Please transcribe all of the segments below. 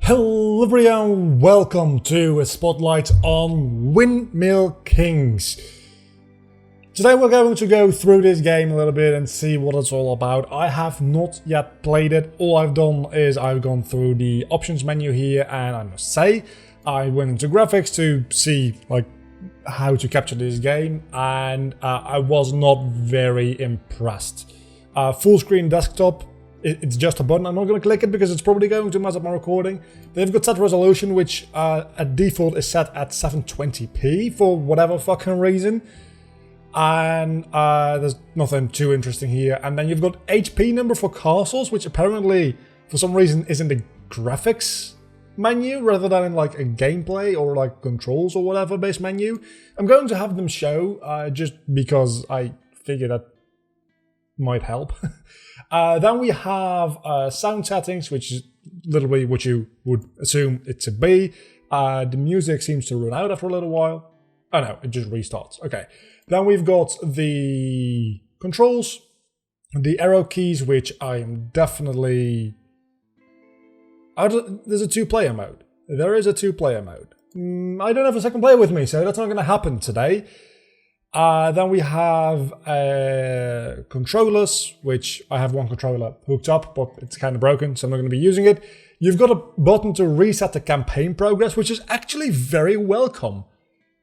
Hello everyone, welcome to a spotlight on Windmill Kings. Today we're going to go through this game a little bit and see what it's all about. I have not yet played it. All I've done is I've gone through the options menu here, and I must say I went into graphics to see how to capture this game, and I was not very impressed. Full screen desktop. It's just a button. I'm not going to click it because it's probably going to mess up my recording. They've got set resolution, which at default is set at 720p for whatever fucking reason. And there's nothing too interesting here. And then you've got HP number for castles, which apparently for some reason is in the graphics menu rather than in like a gameplay or like controls or whatever based menu. I'm going to have them show just because I figure that might help. Then we have sound settings, which is literally what you would assume it to be. The music seems to run out after a little while. Oh no, it just restarts. Okay. Then we've got the controls, the arrow keys, which I am definitely... There's a two-player mode. There is a two-player mode. I don't have a second player with me, so that's not going to happen today. Then we have controllers, which I have one controller hooked up, but it's kind of broken, so I'm not going to be using it. You've got a button to reset the campaign progress, which is actually very welcome.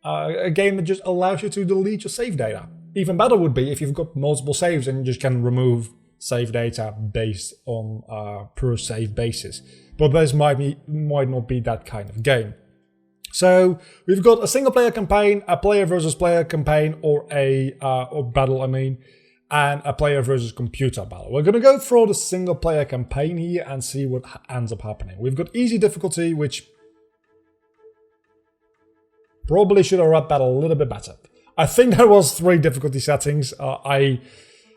A game that just allows you to delete your save data. Even better would be if you've got multiple saves and you just can remove save data based on per save basis. But this might not be that kind of game. So we've got a single player campaign, a player versus player campaign, or battle, and a player versus computer battle. We're going to go through the single player campaign here and see what ends up happening. We've got easy difficulty, which probably should have read that a little bit better. I think there was 3 difficulty settings. I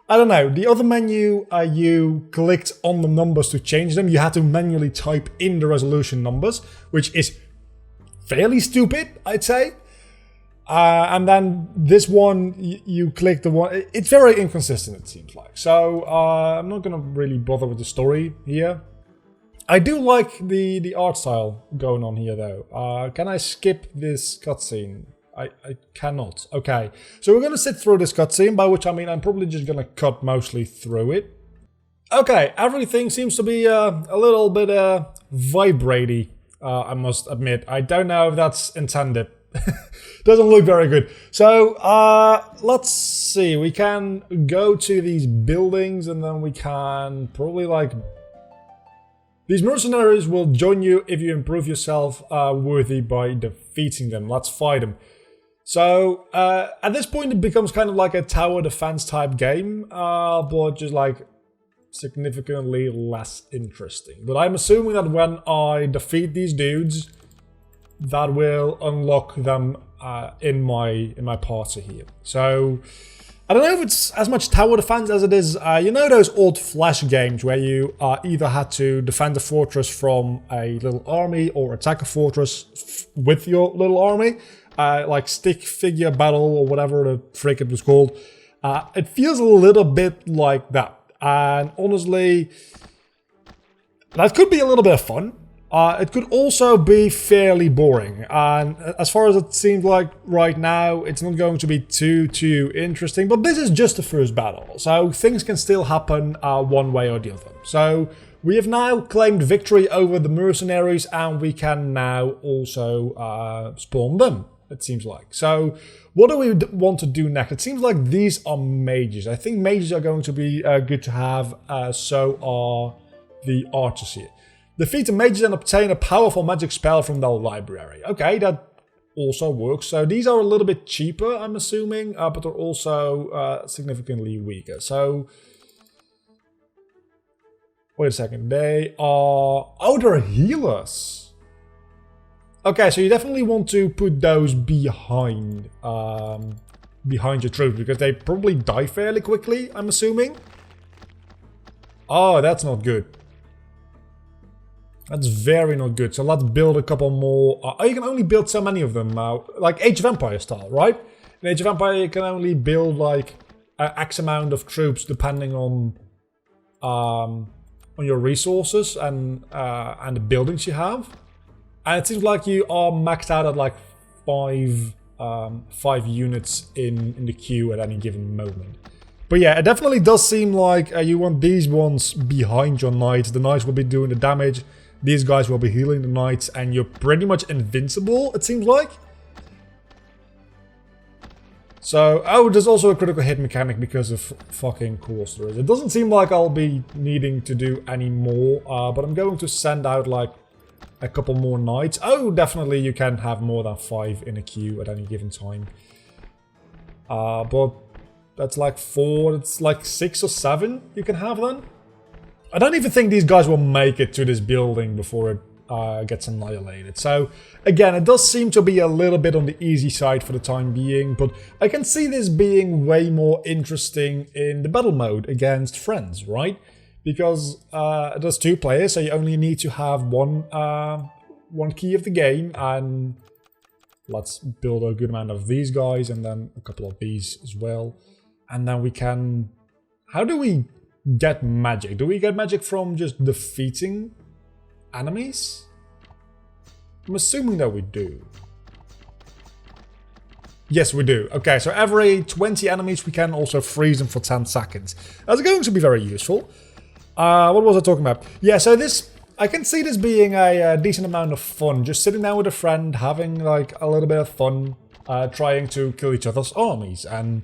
don't know. The other menu, you clicked on the numbers to change them. You had to manually type in the resolution numbers, which is fairly stupid, I'd say. And then this one, you click the one... It's very inconsistent, it seems like. So I'm not going to really bother with the story here. I do like the art style going on here, though. Can I skip this cutscene? I cannot. Okay. So we're going to sit through this cutscene, by which I mean I'm probably just going to cut mostly through it. Okay, everything seems to be a little bit vibraty. I must admit. I don't know if that's intended. Doesn't look very good. So, let's see. We can go to these buildings and then we can probably these mercenaries will join you if you improve yourself worthy by defeating them. Let's fight them. So, at this point it becomes kind of like a tower defense type game, but just significantly less interesting. But I'm assuming that when I defeat these dudes, that will unlock them in my party here. So I don't know if it's as much tower defense as it is, you know, those old Flash games where you either had to defend a fortress from a little army or attack a fortress with your little army, like stick figure battle or whatever the frick it was called. It feels a little bit like that. And honestly, that could be a little bit of fun. It could also be fairly boring. And as far as it seems like right now, it's not going to be too interesting. But this is just the first battle. So things can still happen one way or the other. So we have now claimed victory over the mercenaries. And we can now also spawn them, it seems like. So what do we want to do next? It seems like these are mages. I think mages are going to be good to have, so are the archers here. Defeat the mages and obtain a powerful magic spell from their library. Okay, that also works. So these are a little bit cheaper, I'm assuming, but they're also significantly weaker. So, wait a second. They are... Oh, they're healers. Okay, so you definitely want to put those behind your troops, because they probably die fairly quickly, I'm assuming. Oh, that's not good. That's very not good. So let's build a couple more. You can only build so many of them, like Age of Empires style, right? In Age of Empires, you can only build like X amount of troops depending on on your resources and the buildings you have. And it seems like you are maxed out at like 5 units in the queue at any given moment. But yeah, it definitely does seem like you want these ones behind your knights. The knights will be doing the damage. These guys will be healing the knights, and you're pretty much invincible, it seems like. So, oh, there's also a critical hit mechanic because of fucking course. It doesn't seem like I'll be needing to do any more, but I'm going to send out like a couple more knights. Oh, definitely you can have more than 5 in a queue at any given time. But that's like 4, it's like 6 or 7 you can have then. I don't even think these guys will make it to this building before it gets annihilated. So again, it does seem to be a little bit on the easy side for the time being, but I can see this being way more interesting in the battle mode against friends, right? Because there's 2 players, so you only need to have one key of the game, and let's build a good amount of these guys and then a couple of these as well. And then we can... How do we get magic? Do we get magic from just defeating enemies? I'm assuming that we do. Yes, we do. Okay, so every 20 enemies we can also freeze them for 10 seconds. That's going to be very useful. What was I talking about? Yeah, so this... I can see this being a decent amount of fun. Just sitting down with a friend, having like a little bit of fun, trying to kill each other's armies. And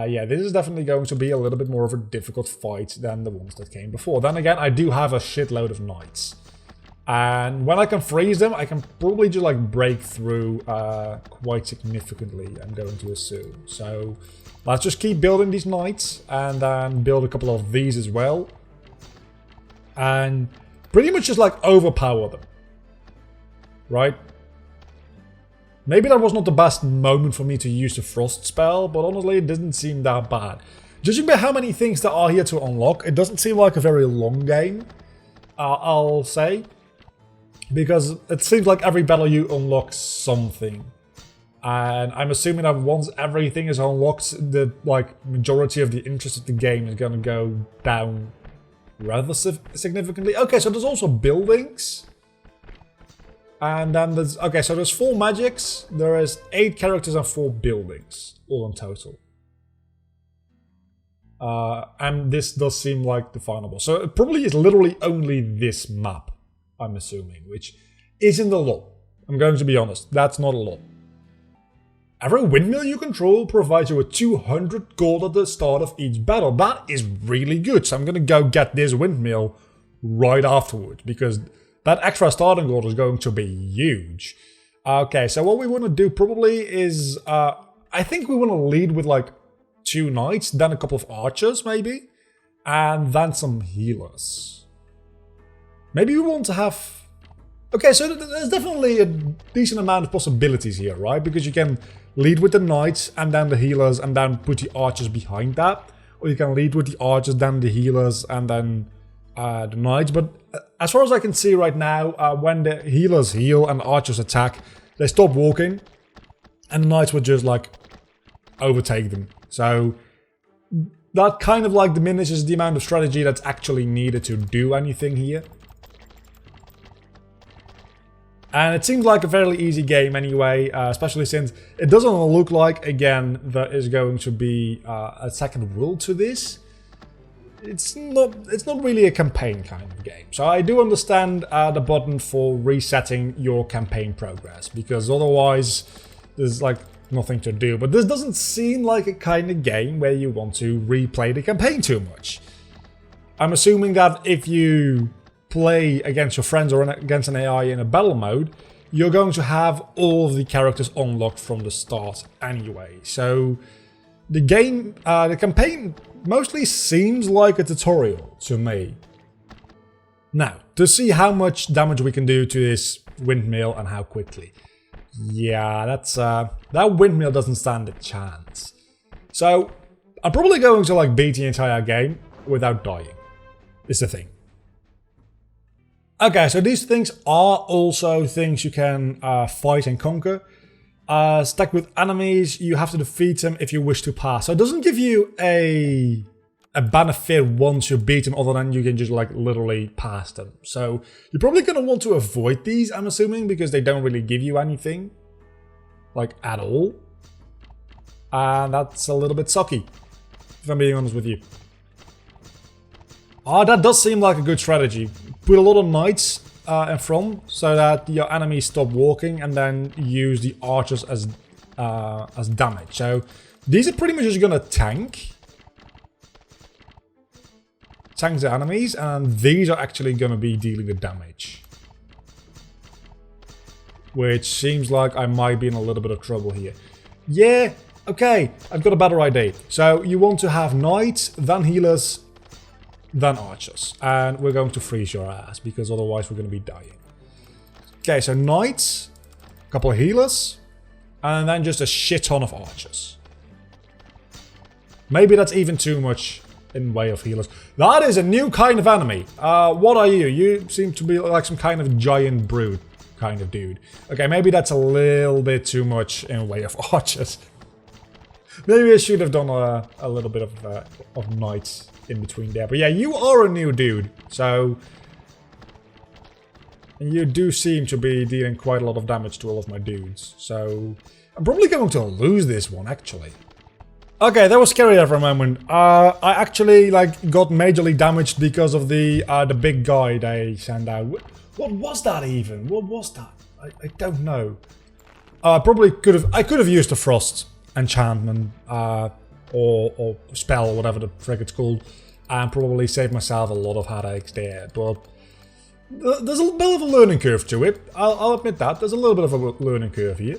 yeah, this is definitely going to be a little bit more of a difficult fight than the ones that came before. Then again, I do have a shitload of knights. And when I can freeze them, I can probably just like break through quite significantly, I'm going to assume. So let's just keep building these knights and then build a couple of these as well. And pretty much just like overpower them. Right? Maybe that was not the best moment for me to use the frost spell, but honestly it didn't seem that bad. Judging by how many things there are here to unlock, it doesn't seem like a very long game, I'll say. Because it seems like every battle you unlock something. And I'm assuming that once everything is unlocked, the like majority of the interest of the game is going to go down rather significantly. Okay, so there's also buildings. And then there's... Okay, so there's 4 magics. There is 8 characters and 4 buildings. All in total. And this does seem like the final boss. So it probably is literally only this map, I'm assuming. Which isn't a lot. I'm going to be honest. That's not a lot. Every windmill you control provides you with 200 gold at the start of each battle. That is really good. So I'm going to go get this windmill right afterwards. Because... that extra starting gold is going to be huge. Okay, so what we want to do probably is... I think we want to lead with like 2 knights, then a couple of archers maybe, and then some healers. Maybe we want to have... Okay, so there's definitely a decent amount of possibilities here, right? Because you can lead with the knights and then the healers and then put the archers behind that. Or you can lead with the archers, then the healers, and then... the knights, but as far as I can see right now, when the healers heal and archers attack, they stop walking, and the knights would just like overtake them. So that kind of like diminishes the amount of strategy that's actually needed to do anything here. And it seems like a fairly easy game anyway, especially since it doesn't look like, again, there is going to be a second world to this. It's not really a campaign kind of game. So I do understand the button for resetting your campaign progress, because otherwise there's like nothing to do. But this doesn't seem like a kind of game where you want to replay the campaign too much. I'm assuming that if you play against your friends or against an AI in a battle mode, you're going to have all of the characters unlocked from the start anyway. So the game, the campaign mostly seems like a tutorial to me. Now, to see how much damage we can do to this windmill and how quickly. Yeah, that's that windmill doesn't stand a chance. So I'm probably going to like beat the entire game without dying. Is the thing. Okay, so these things are also things you can fight and conquer. Stacked with enemies, you have to defeat them if you wish to pass. So it doesn't give you a a benefit once you beat them, other than you can just like literally pass them. So you're probably going to want to avoid these, I'm assuming, because they don't really give you anything, like at all. And that's a little bit sucky, if I'm being honest with you. Oh, that does seem like a good strategy. Put a lot of knights in front so that your enemies stop walking, and then use the archers as damage. So these are pretty much just gonna tank the enemies, and these are actually gonna be dealing the damage. Which seems like I might be in a little bit of trouble here. Yeah, okay, I've got a better idea. So you want to have knights, then healers, then archers. And we're going to freeze your ass, because otherwise we're going to be dying. Okay, so knights, a couple of healers, and then just a shit ton of archers. Maybe that's even too much in way of healers. That is a new kind of enemy. What are you? You seem to be like some kind of giant brute kind of dude. Okay, maybe that's a little bit too much in way of archers. Maybe I should have done a little bit of knights in between there. But yeah, you are a new dude. So and you do seem to be dealing quite a lot of damage to all of my dudes. So I'm probably going to lose this one, actually. Okay, that was scary there for a moment. I actually got majorly damaged because of the big guy they sent out. What was that even? What was that? I don't know. I could have used a frost enchantment or spell, or whatever the frick it's called, and probably saved myself a lot of headaches there. But there's a bit of a learning curve to it. I'll admit that. There's a little bit of a learning curve here.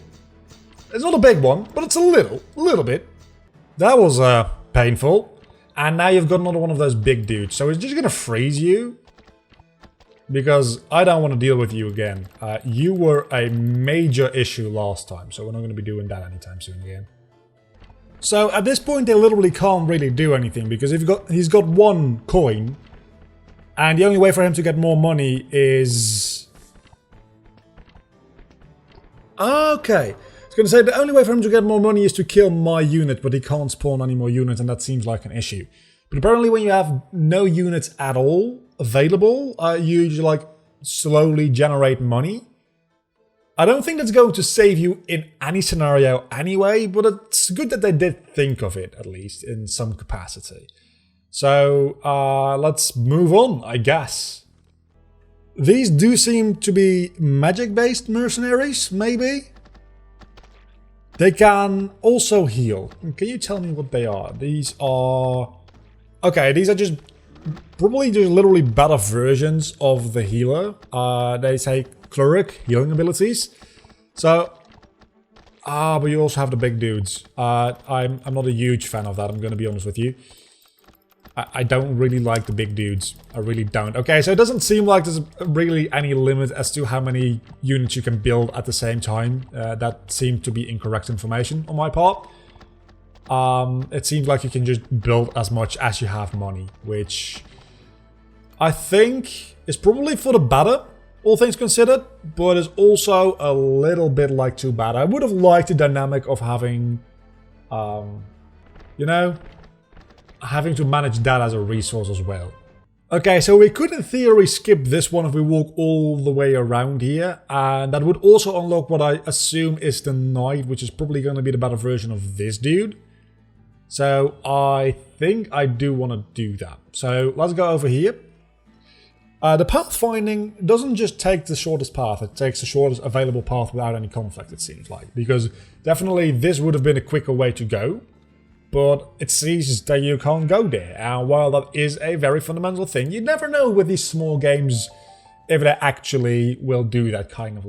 It's not a big one, but it's a little bit. That was painful. And now you've got another one of those big dudes. So it's just going to freeze you. Because I don't want to deal with you again. You were a major issue last time. So we're not going to be doing that anytime soon again. So at this point they literally can't really do anything. Because he's got one coin. And the only way for him to get more money is... Okay. I was going to say, the only way for him to get more money is to kill my unit, but he can't spawn any more units, and that seems like an issue. But apparently when you have no units at all available, you just slowly generate money. I don't think that's going to save you in any scenario anyway, but it's good that they did think of it, at least, in some capacity. So, let's move on, I guess. These do seem to be magic-based mercenaries, maybe? They can also heal. Can you tell me what they are? These are... Okay, these are just probably just literally better versions of the healer. They say cleric healing abilities. So... but you also have the big dudes. I'm not a huge fan of that, I'm gonna be honest with you. I don't really like the big dudes. I really don't. Okay, so it doesn't seem like there's really any limit as to how many units you can build at the same time. That seemed to be incorrect information on my part. It seems like you can just build as much as you have money, which I think is probably for the better, all things considered, but is also a little bit too bad. I would have liked the dynamic of having, you know, having to manage that as a resource as well. Okay, so we could in theory skip this one if we walk all the way around here, and that would also unlock what I assume is the knight, which is probably going to be the better version of this dude. So I think I do want to do that. So let's go over here. The pathfinding doesn't just take the shortest path, it takes the shortest available path without any conflict, it seems like. Because definitely this would have been a quicker way to go. But it seems that you can't go there, and while that is a very fundamental thing, you never know with these small games if they actually will do that kind of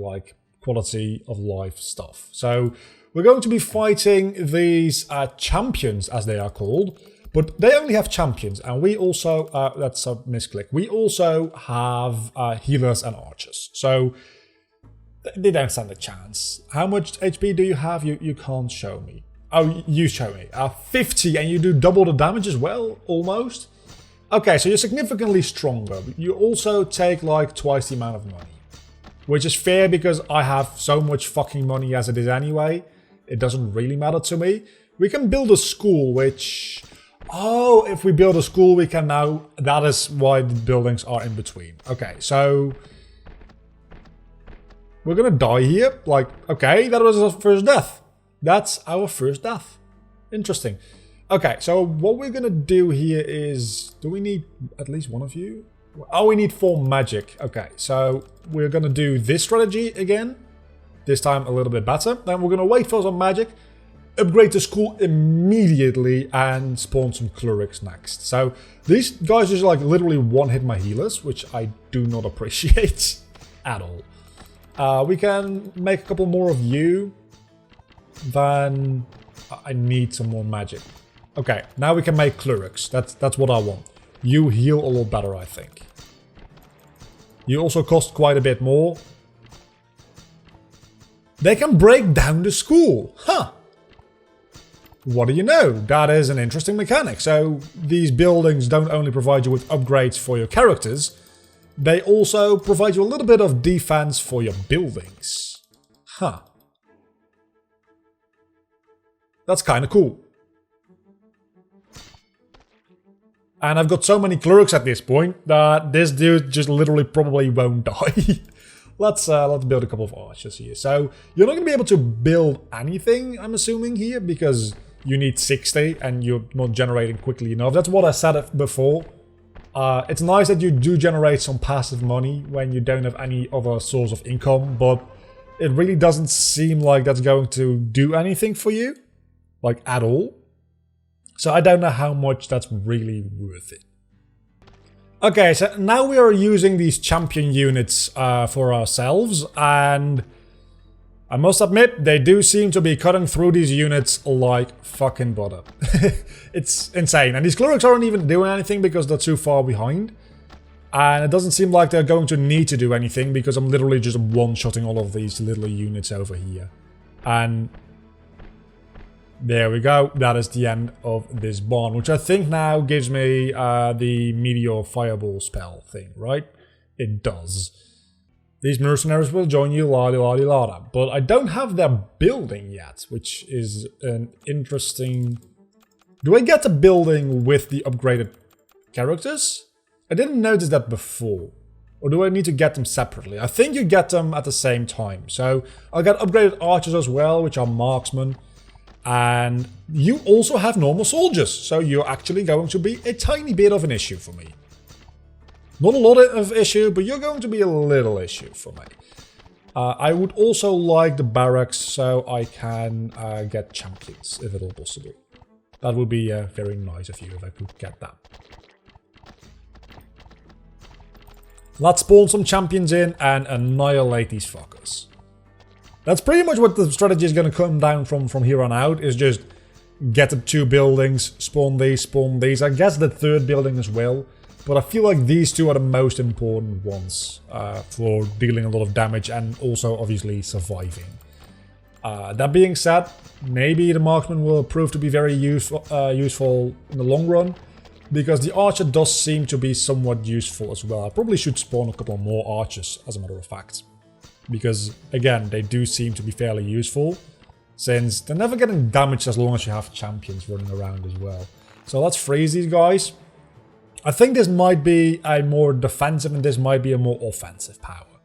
quality of life stuff. So we're going to be fighting these champions, as they are called, but they only have champions, and we also, that's a misclick, we also have healers and archers. So they don't stand a chance. How much HP do you have? You can't show me. Oh, you show me. 50, and you do double the damage as well, almost. Okay, so you're significantly stronger. You also take twice the amount of money. Which is fair because I have so much fucking money as it is anyway. It doesn't really matter to me. We can build a school, which Oh, if we build a school, we can now... That is why the buildings are in between. Okay, so... We're gonna die here. Like, okay, that was our first death. That's our first death. Interesting. Okay, so what we're gonna do here is... Do we need at least one of you? Oh, we need 4 magic. Okay, so we're gonna do this strategy again. This time a little bit better. Then we're gonna wait for some magic, upgrade the school immediately, and spawn some clerics next. So these guys just like literally one-hit my healers, which I do not appreciate at all. We can make a couple more of you. Then I need some more magic. Okay, now we can make clerics. That's what I want. You heal a lot better, I think. You also cost quite a bit more. They can break down the school. Huh. What do you know? That is an interesting mechanic. So these buildings don't only provide you with upgrades for your characters, they also provide you a little bit of defense for your buildings. Huh. That's kind of cool. And I've got so many clerics at this point that this dude just literally probably won't die. Let's build a couple of archers here. So you're not going to be able to build anything, I'm assuming, here, because you need 60 and you're not generating quickly enough. That's what I said before. It's nice that you do generate some passive money when you don't have any other source of income, but it really doesn't seem like that's going to do anything for you, like at all. So I don't know how much that's really worth it. Okay, so now we are using these champion units for ourselves, and I must admit, they do seem to be cutting through these units like fucking butter. It's insane, and these clerics aren't even doing anything because they're too far behind. And it doesn't seem like they're going to need to do anything because I'm literally just one-shotting all of these little units over here. And... there we go, that is the end of this barn, which I think now gives me the Meteor Fireball spell thing, right? It does. These mercenaries will join you, la-di-la-di-la-da. But I don't have their building yet, which is an interesting... Do I get the building with the upgraded characters? I didn't notice that before. Or do I need to get them separately? I think you get them at the same time. So I'll get upgraded archers as well, which are marksmen. And you also have normal soldiers, so you're actually going to be a tiny bit of an issue for me. Not a lot of issue, but you're going to be a little issue for me. I would also like the barracks so I can get champions, if at all possible. That would be very nice of you if I could get that. Let's spawn some champions in and annihilate these fuckers. That's pretty much what the strategy is going to come down from here on out, is just get the 2 buildings, spawn these. I guess the 3rd building as well, but I feel like these 2 are the most important ones for dealing a lot of damage and also obviously surviving. That being said, maybe the marksman will prove to be very useful in the long run, because the archer does seem to be somewhat useful as well. I probably should spawn a couple more archers, as a matter of fact. Because, again, they do seem to be fairly useful, since they're never getting damaged as long as you have champions running around as well. So let's freeze these guys. I think this might be a more defensive and this might be a more offensive power.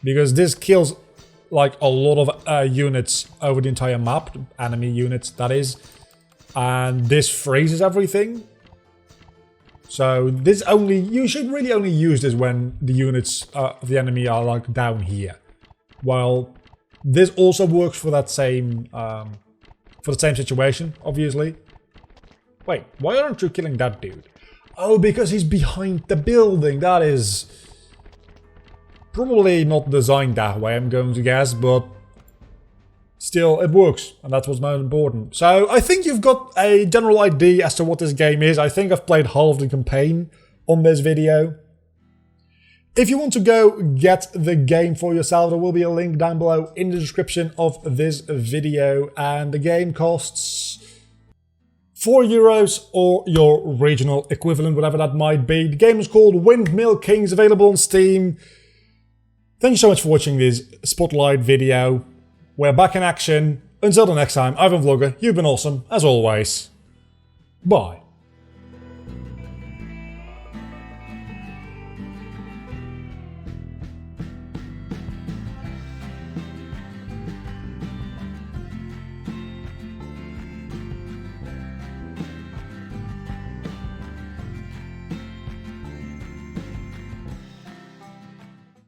Because this kills, like, a lot of units over the entire map, enemy units, that is. And this freezes everything. So this only, you should really only use this when the units of the enemy are like down here. While this also works for that same situation, obviously. Wait, why aren't you killing that dude? Oh, because he's behind the building. That is probably not designed that way, I'm going to guess, but still, it works, and that's what's most important. So, I think you've got a general idea as to what this game is. I think I've played half the campaign on this video. If you want to go get the game for yourself, there will be a link down below in the description of this video. And the game costs €4 or your regional equivalent, whatever that might be. The game is called Windmill Kings, available on Steam. Thank you so much for watching this Spotlight video. We're back in action. Until the next time, I've been Vlogger, you've been awesome, as always. Bye.